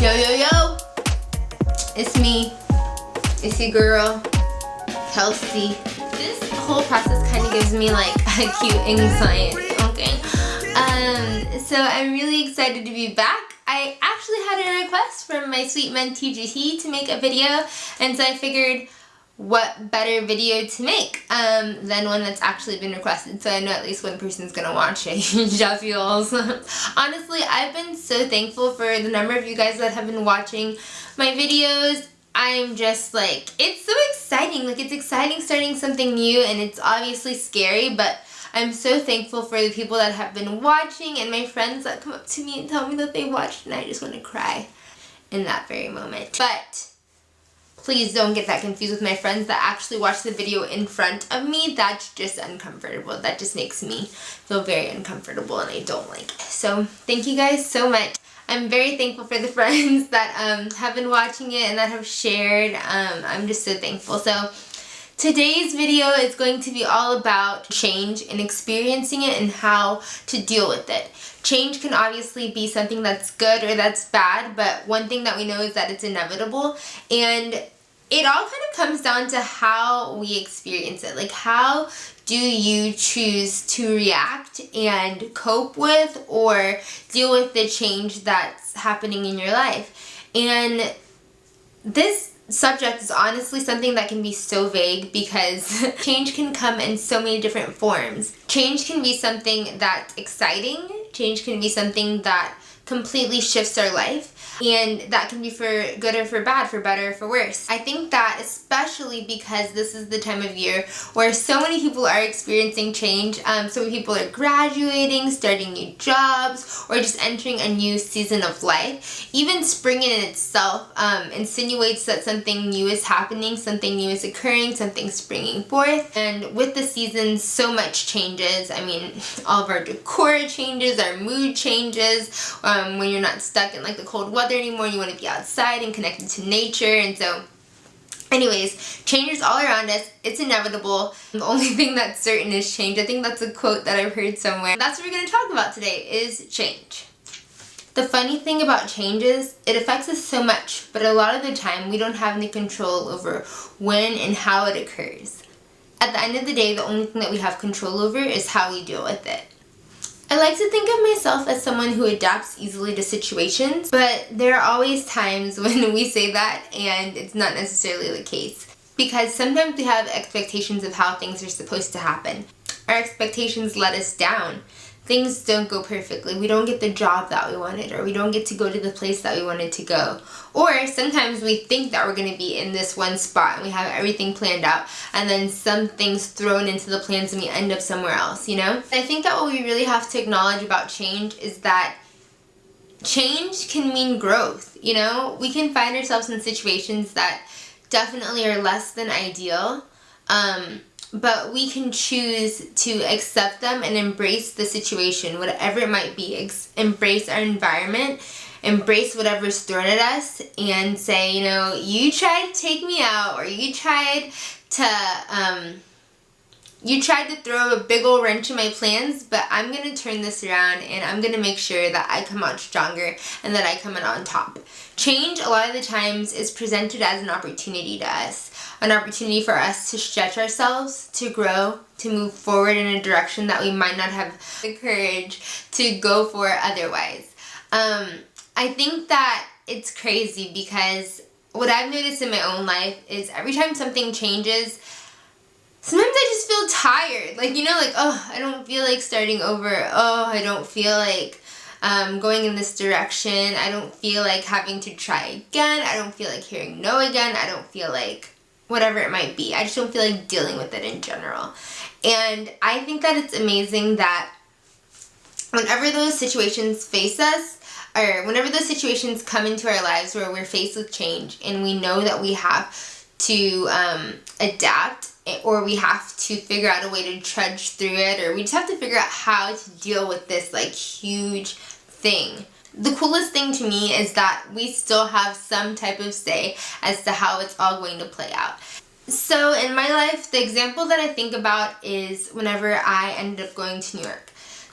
Yo, yo, yo! It's me. It's your girl, Kelsey. This whole process kind of gives me like acute anxiety, okay? So I'm really excited to be back. I actually had a request from my sweet Mentee Jihee to make a video, and so I figured what better video to make than one that's actually been requested, so I know at least one person's gonna watch it. Just feels. Honestly, I've been so thankful for the number of you guys that have been watching my videos. I'm just like, it's so exciting. Like, it's exciting starting something new, and it's obviously scary, but I'm so thankful for the people that have been watching and my friends that come up to me and tell me that they watched, and I just want to cry in that very moment. But please don't get that confused with my friends that actually watch the video in front of me. That's just uncomfortable. That just makes me feel very uncomfortable, and I don't like it. So thank you guys so much. I'm very thankful for the friends that have been watching it and that have shared. I'm just so thankful. So today's video is going to be all about change and experiencing it and how to deal with it. Change can obviously be something that's good or that's bad, but one thing that we know is that it's inevitable, and it all kind of comes down to how we experience it. Like, how do you choose to react and cope with or deal with the change that's happening in your life? And this subject is honestly something that can be so vague because change can come in so many different forms. Change can be something that's exciting. Change can be something that completely shifts our life, and that can be for good or for bad, for better or for worse. I think that especially because this is the time of year where so many people are experiencing change. So many people are graduating, starting new jobs, or just entering a new season of life. Even spring in itself insinuates that something new is happening, something new is occurring, something's springing forth. And with the seasons, so much changes. I mean, all of our decor changes, our mood changes. When you're not stuck in like the cold weather anymore, you want to be outside and connected to nature. And so anyways, change is all around us. It's inevitable. The only thing that's certain is change. I think that's a quote that I've heard somewhere. That's what we're going to talk about today, is change. The funny thing about change is it affects us so much, but a lot of the time we don't have any control over when and how it occurs. At the end of the day, the only thing that we have control over is how we deal with it. I like to think of myself as someone who adapts easily to situations, but there are always times when we say that and it's not necessarily the case. Because sometimes we have expectations of how things are supposed to happen. Our expectations let us down. Things don't go perfectly. We don't get the job that we wanted, or we don't get to go to the place that we wanted to go. Or sometimes we think that we're going to be in this one spot and we have everything planned out, and then something's thrown into the plans and we end up somewhere else, you know? I think that what we really have to acknowledge about change is that change can mean growth, you know? We can find ourselves in situations that definitely are less than ideal, but we can choose to accept them and embrace the situation, whatever it might be. Embrace our environment, embrace whatever's thrown at us, and say, you know, you tried to take me out, or you tried to throw a big old wrench in my plans, but I'm going to turn this around and I'm going to make sure that I come out stronger and that I come out on top. Change, a lot of the times, is presented as an opportunity to us. An opportunity for us to stretch ourselves, to grow, to move forward in a direction that we might not have the courage to go for otherwise. I think that it's crazy because what I've noticed in my own life is every time something changes, sometimes I just feel tired. Like, you know, like, oh, I don't feel like starting over. Oh, I don't feel like going in this direction. I don't feel like having to try again. I don't feel like hearing no again. I don't feel like whatever it might be. I just don't feel like dealing with it in general. And I think that it's amazing that whenever those situations face us, or whenever those situations come into our lives where we're faced with change and we know that we have to adapt, or we have to figure out a way to trudge through it, or we just have to figure out how to deal with this like huge thing. The coolest thing to me is that we still have some type of say as to how it's all going to play out. So in my life, the example that I think about is whenever I ended up going to New York.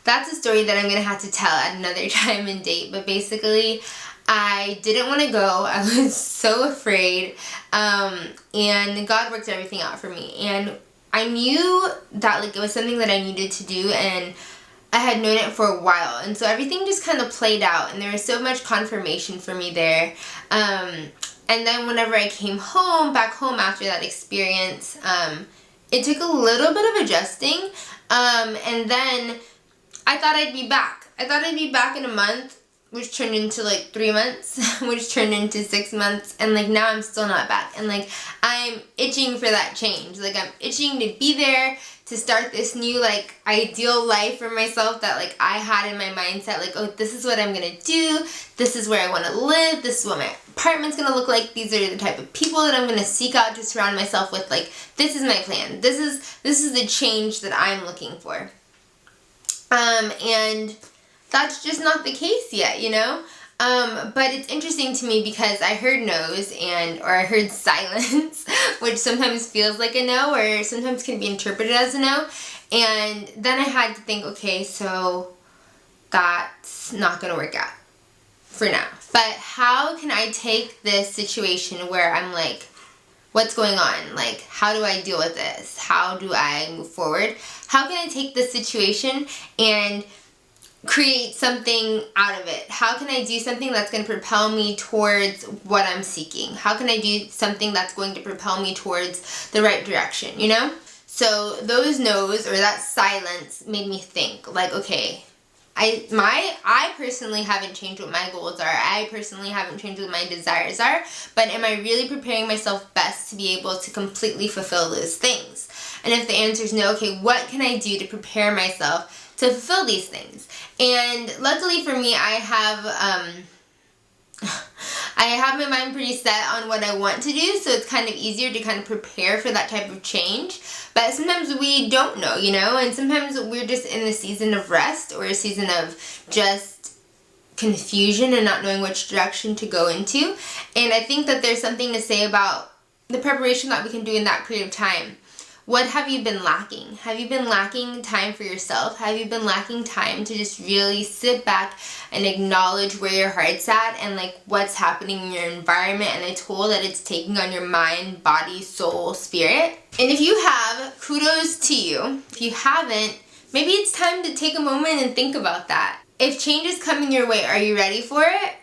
that's a story that I'm gonna have to tell at another time and date. But basically, I didn't want to go. I was so afraid, and God worked everything out for me. And I knew that like it was something that I needed to do, and I had known it for a while, and so everything just kind of played out, and there was so much confirmation for me there. And then whenever I came back home after that experience, it took a little bit of adjusting, and then I thought I'd be back. I thought I'd be back in a month, which turned into like 3 months, which turned into 6 months, and like now I'm still not back, and like I'm itching for that change. Like I'm itching to be there, to start this new like ideal life for myself that like I had in my mindset, like, oh, this is what I'm gonna do, this is where I want to live, this is what my apartment's gonna look like, these are the type of people that I'm gonna seek out to surround myself with, like this is my plan, this is the change that I'm looking for. And that's just not the case yet, you know? But it's interesting to me because I heard no's or I heard silence, which sometimes feels like a no or sometimes can be interpreted as a no. And then I had to think, okay, so that's not going to work out for now. But how can I take this situation where I'm like, what's going on? Like, how do I deal with this? How do I move forward? How can I take this situation and create something out of it? How can I do something that's going to propel me towards what I'm seeking? How can I do something that's going to propel me towards the right direction, you know? So those no's or that silence made me think like, okay, I personally haven't changed what my goals are. I personally haven't changed what my desires are, but am I really preparing myself best to be able to completely fulfill those things? And if the answer is no, okay, what can I do to prepare myself to fulfill these things? And luckily for me, I have my mind pretty set on what I want to do, so it's kind of easier to kind of prepare for that type of change. But sometimes we don't know, you know, and sometimes we're just in a season of rest or a season of just confusion and not knowing which direction to go into. And I think that there's something to say about the preparation that we can do in that period of time. What have you been lacking? Have you been lacking time for yourself? Have you been lacking time to just really sit back and acknowledge where your heart's at and like what's happening in your environment and the toll that it's taking on your mind, body, soul, spirit? And if you have, kudos to you. If you haven't, maybe it's time to take a moment and think about that. If change is coming your way, are you ready for it?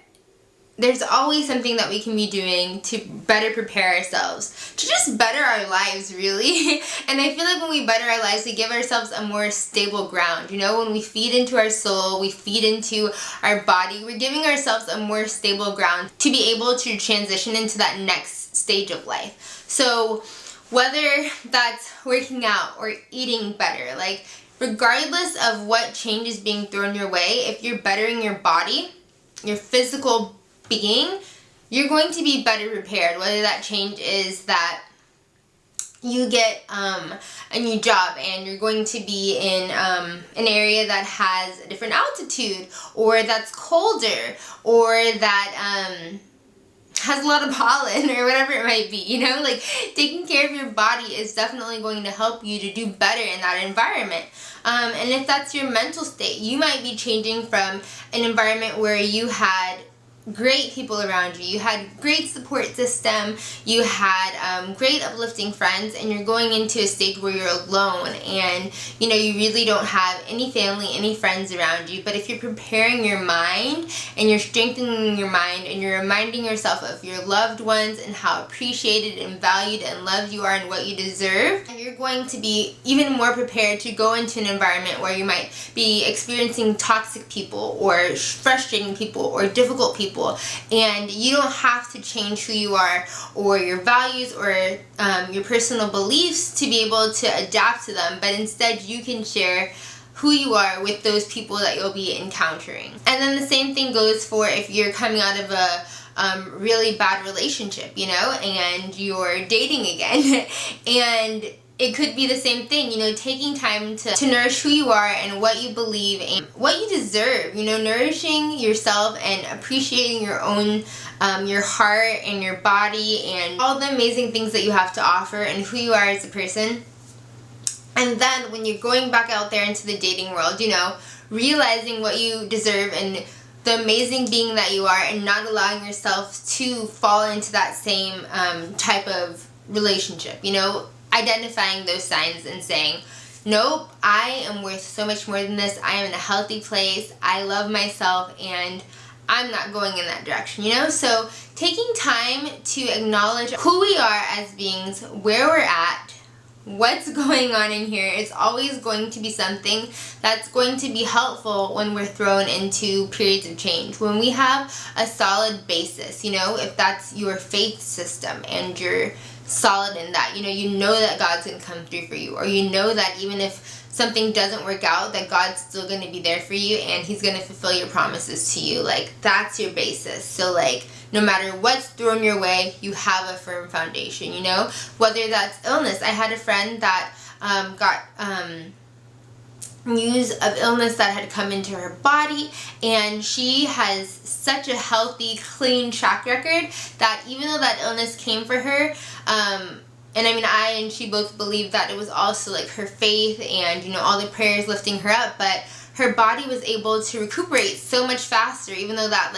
There's always something that we can be doing to better prepare ourselves, to just better our lives, really. And I feel like when we better our lives, we give ourselves a more stable ground. You know, when we feed into our soul, we feed into our body, we're giving ourselves a more stable ground to be able to transition into that next stage of life. So whether that's working out or eating better, like regardless of what change is being thrown your way, if you're bettering your body, your physical being, you're going to be better prepared. Whether that change is that you get a new job and you're going to be in an area that has a different altitude, or that's colder, or that has a lot of pollen, or whatever it might be, you know, like taking care of your body is definitely going to help you to do better in that environment. And if that's your mental state, you might be changing from an environment where you had great people around you, you had great support system, you had great uplifting friends, and you're going into a stage where you're alone and you know you really don't have any family, any friends around you. But if you're preparing your mind and you're strengthening your mind and you're reminding yourself of your loved ones and how appreciated and valued and loved you are and what you deserve, you're going to be even more prepared to go into an environment where you might be experiencing toxic people or frustrating people or difficult people, and you don't have to change who you are or your values or your personal beliefs to be able to adapt to them, but instead you can share who you are with those people that you'll be encountering. And then the same thing goes for if you're coming out of a really bad relationship, you know, and you're dating again and it could be the same thing, you know, taking time to nourish who you are and what you believe and what you deserve, you know, nourishing yourself and appreciating your own, your heart and your body and all the amazing things that you have to offer and who you are as a person. And then when you're going back out there into the dating world, you know, realizing what you deserve and the amazing being that you are, and not allowing yourself to fall into that same type of relationship, you know, identifying those signs and saying, nope, I am worth so much more than this. I am in a healthy place. I love myself, and I'm not going in that direction, you know? So taking time to acknowledge who we are as beings, where we're at, what's going on in here is always going to be something that's going to be helpful when we're thrown into periods of change. When we have a solid basis, you know, if that's your faith system and you're solid in that, you know that God's gonna come through for you, or you know that even if something doesn't work out, that God's still gonna be there for you and He's gonna fulfill your promises to you. Like, that's your basis. So like, no matter what's thrown your way, you have a firm foundation, you know? Whether that's illness. I had a friend that got news of illness that had come into her body, and she has such a healthy, clean track record that even though that illness came for her, and I mean, I and she both believed that it was also like her faith and, you know, all the prayers lifting her up, but her body was able to recuperate so much faster, even though that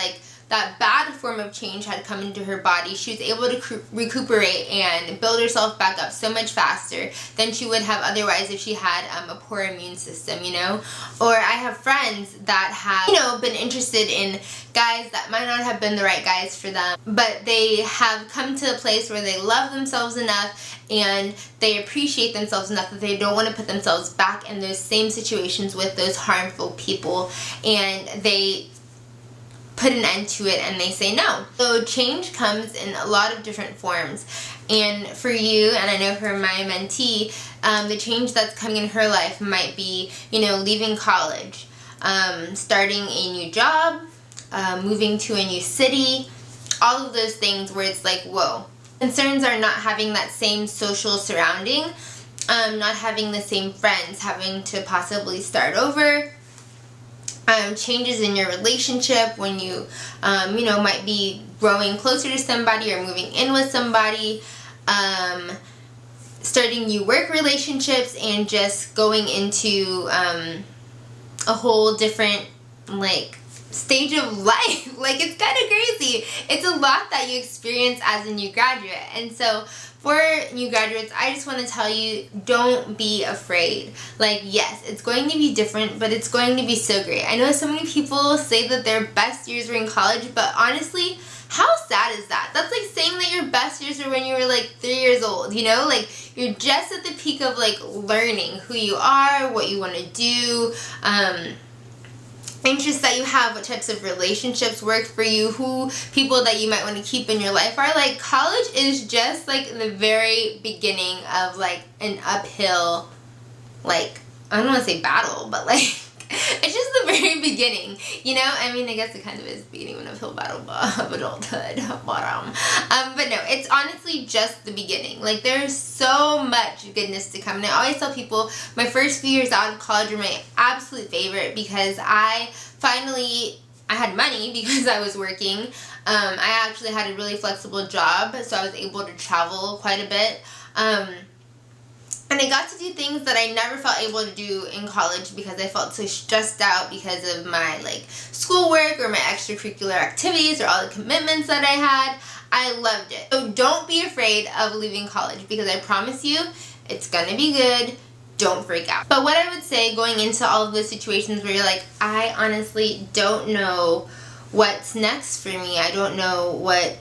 bad form of change had come into her body. She was able to recuperate and build herself back up so much faster than she would have otherwise if she had a poor immune system, you know? Or I have friends that have, you know, been interested in guys that might not have been the right guys for them, but they have come to a place where they love themselves enough and they appreciate themselves enough that they don't want to put themselves back in those same situations with those harmful people, and they put an end to it and they say no. So change comes in a lot of different forms, and for you, and I know for my mentee, the change that's coming in her life might be, you know, leaving college, starting a new job, moving to a new city, all of those things where it's like, whoa. Concerns are not having that same social surrounding, not having the same friends, having to possibly start over, changes in your relationship when you, you know, might be growing closer to somebody or moving in with somebody, starting new work relationships, and just going into a whole different, like, stage of life. Like, it's kind of crazy. It's a lot that you experience as a new graduate. And so for new graduates, I just want to tell you, don't be afraid. Like, yes, it's going to be different, but it's going to be so great. I know so many people say that their best years were in college, but honestly, how sad is that? That's like saying that your best years were when you were like 3 years old, you know? Like, you're just at the peak of like learning who you are, what you want to do, interests that you have, what types of relationships work for you, who people that you might want to keep in your life are. Like, college is just like the very beginning of like an uphill, like, I don't want to say battle, but like it's just the very beginning, you know? I mean, I guess it kind of is the beginning of an uphill battle of adulthood, but no, it's honestly just the beginning. Like, there's so much goodness to come, and I always tell people my first few years out of college were my absolute favorite because I had money because I was working. I actually had a really flexible job, so I was able to travel quite a bit. And I got to do things that I never felt able to do in college because I felt so stressed out because of my like schoolwork or my extracurricular activities or all the commitments that I had. I loved it. So don't be afraid of leaving college, because I promise you, it's gonna be good. Don't freak out. But what I would say going into all of those situations where you're like, I honestly don't know what's next for me. I don't know what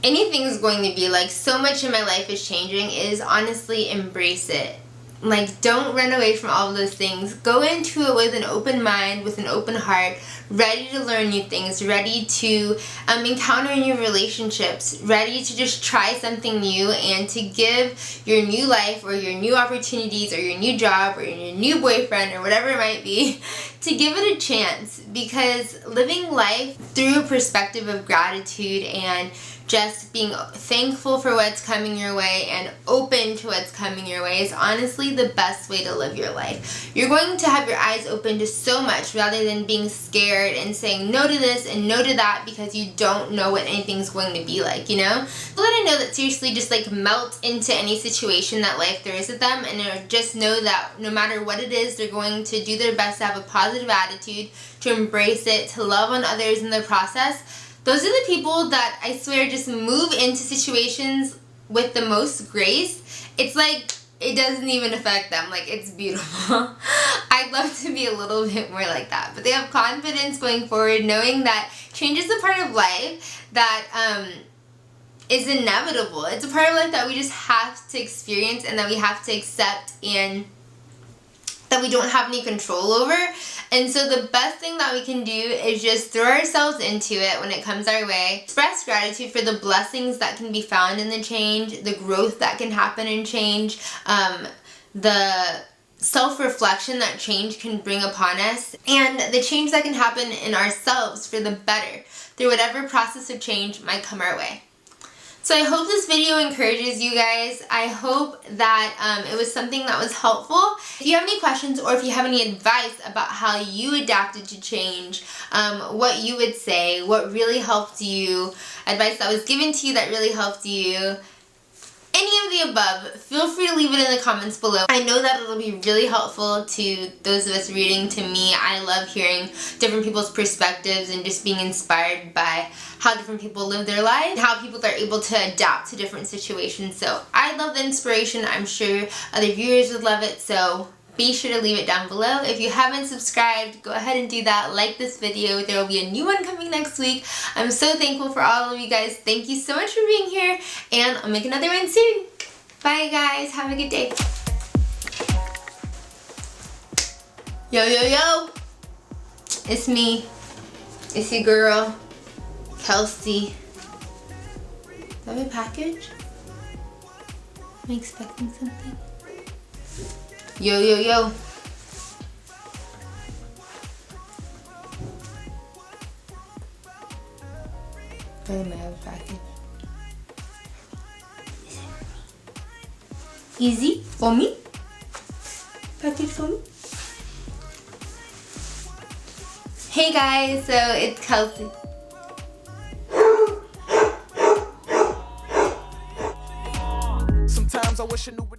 anything's going to be, like, so much in my life is changing, is honestly embrace it. Like, don't run away from all of those things. Go into it with an open mind, with an open heart, ready to learn new things, ready to encounter new relationships, ready to just try something new and to give your new life or your new opportunities or your new job or your new boyfriend or whatever it might be, to give it a chance. Because living life through a perspective of gratitude and just being thankful for what's coming your way and open to what's coming your way is honestly the best way to live your life. You're going to have your eyes open to so much rather than being scared and saying no to this and no to that because you don't know what anything's going to be like, you know? So let I know that seriously just like melt into any situation that life throws at them, and just know that no matter what it is, they're going to do their best to have a positive positive attitude, to embrace it, to love on others in the process, those are the people that I swear just move into situations with the most grace. It's like it doesn't even affect them. Like, it's beautiful. I'd love to be a little bit more like that. But they have confidence going forward, knowing that change is a part of life that is inevitable. It's a part of life that we just have to experience and that we have to accept and that we don't have any control over. And so the best thing that we can do is just throw ourselves into it when it comes our way. Express gratitude for the blessings that can be found in the change, the growth that can happen in change, the self-reflection that change can bring upon us, and the change that can happen in ourselves for the better through whatever process of change might come our way. So I hope this video encourages you guys. I hope that it was something that was helpful. If you have any questions or if you have any advice about how you adapted to change, what you would say, what really helped you, advice that was given to you that really helped you, any of the above, feel free to leave it in the comments below. I know that it'll be really helpful to those of us reading. To me, I love hearing different people's perspectives and just being inspired by how different people live their lives, how people are able to adapt to different situations. So I love the inspiration. I'm sure other viewers would love it. So be sure to leave it down below. If you haven't subscribed, go ahead and do that. Like this video. There will be a new one coming next week. I'm so thankful for all of you guys. Thank you so much for being here, and I'll make another one soon. Bye guys. Have a good day. Yo, yo, yo. It's me. It's your girl, Kelsey. Is that a package? Am I expecting something? Yo, yo, yo. I might have a package. Easy for me? Package for me? Hey guys, so it's Kelsey. Sometimes I wish I knew what